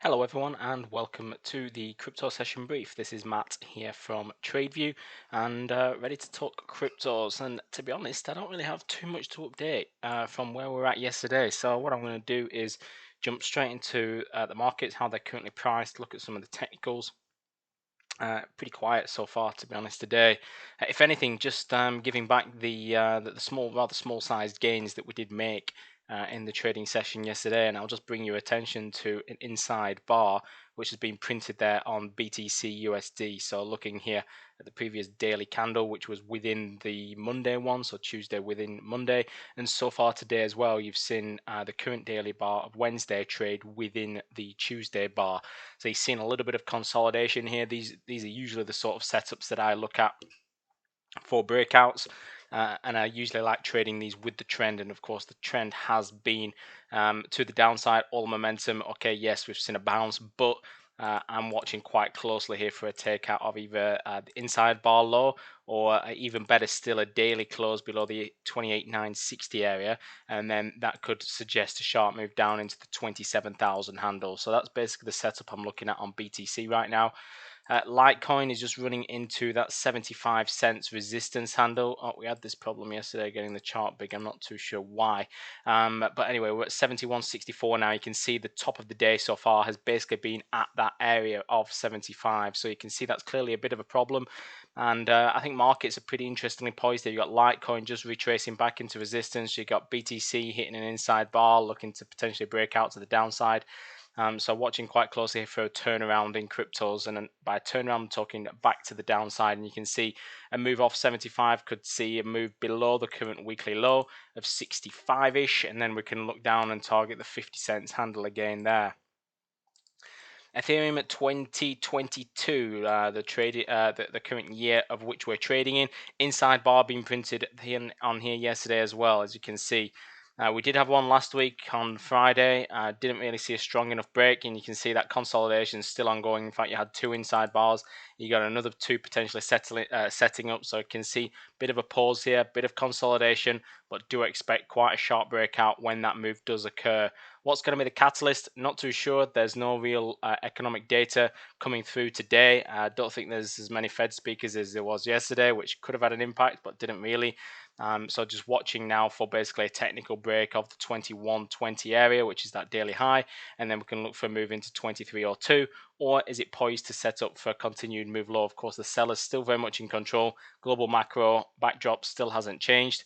Hello everyone and welcome to the crypto session brief. This is Matt here from TradeView and ready to talk cryptos. And to be honest, I don't really have too much to update from where we were at yesterday. So what I'm going to do is jump straight into the markets, how they're currently priced, look at some of the technicals. Pretty quiet so far, to be honest, today. If anything, just giving back the small, rather small-sized gains that we did make in the trading session yesterday, and I'll just bring your attention to an inside bar which has been printed there on BTC USD. So looking here at the previous daily candle, which was within the Monday one, so Tuesday within Monday, and so far today as well, you've seen the current daily bar of Wednesday trade within the Tuesday bar. So you've seen a little bit of consolidation here. These are usually the sort of setups that I look at for breakouts. And I usually like trading these with the trend, and of course the trend has been to the downside, all momentum. Okay, yes, we've seen a bounce, but I'm watching quite closely here for a takeout of either the inside bar low, or even better still, a daily close below the 28,960 area, and then that could suggest a sharp move down into the 27,000 handle. So that's basically the setup I'm looking at on BTC right now. Litecoin is just running into that 75 cents resistance handle. Oh, we had this problem yesterday getting the chart big. I'm not too sure why. But anyway, we're at 71.64 now. You can see the top of the day so far has basically been at that area of 75. So you can see that's clearly a bit of a problem. And I think markets are pretty interestingly poised there. You've got Litecoin just retracing back into resistance. You've got BTC hitting an inside bar, looking to potentially break out to the downside. So watching quite closely for a turnaround in cryptos, and by turnaround I'm talking back to the downside, and you can see a move off 75 could see a move below the current weekly low of 65-ish, and then we can look down and target the 50 cents handle again there. Ethereum at 2022, the current year of which we're trading in. Inside bar being printed on here yesterday as well, as you can see. We did have one last week on Friday. Didn't really see a strong enough break, and you can see that consolidation is still ongoing. In fact, you had two inside bars. You got another two potentially setting up, so you can see a bit of a pause here, bit of consolidation, but do expect quite a sharp breakout when that move does occur. What's going to be the catalyst? Not too sure. There's no real economic data coming through today. I don't think there's as many Fed speakers as there was yesterday, which could have had an impact, but didn't really. So just watching now for basically a technical break of the 2120 area, which is that daily high, and then we can look for a move into 2302, or is it poised to set up for a continued move low? Of course, the seller's still very much in control. Global macro backdrop still hasn't changed,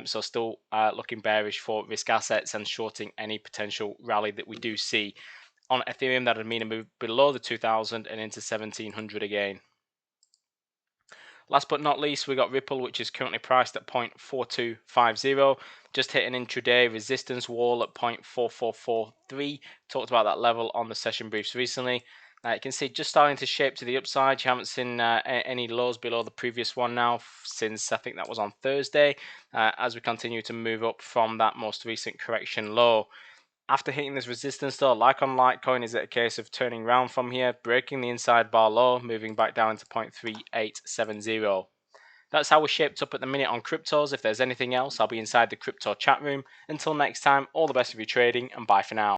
so still looking bearish for risk assets and shorting any potential rally that we do see. On Ethereum, that would mean a move below the 2000 and into 1700 again. Last but not least, we got Ripple, which is currently priced at 0.4250, just hit an intraday resistance wall at 0.4443. Talked about that level on the session briefs recently. You can see just starting to shape to the upside. You haven't seen any lows below the previous one now since I think that was on Thursday, as we continue to move up from that most recent correction low. After hitting this resistance though, like on Litecoin, is it a case of turning around from here, breaking the inside bar low, moving back down into 0.3870? That's how we're shaped up at the minute on cryptos. If there's anything else, I'll be inside the crypto chat room. Until next time, all the best of your trading, and bye for now.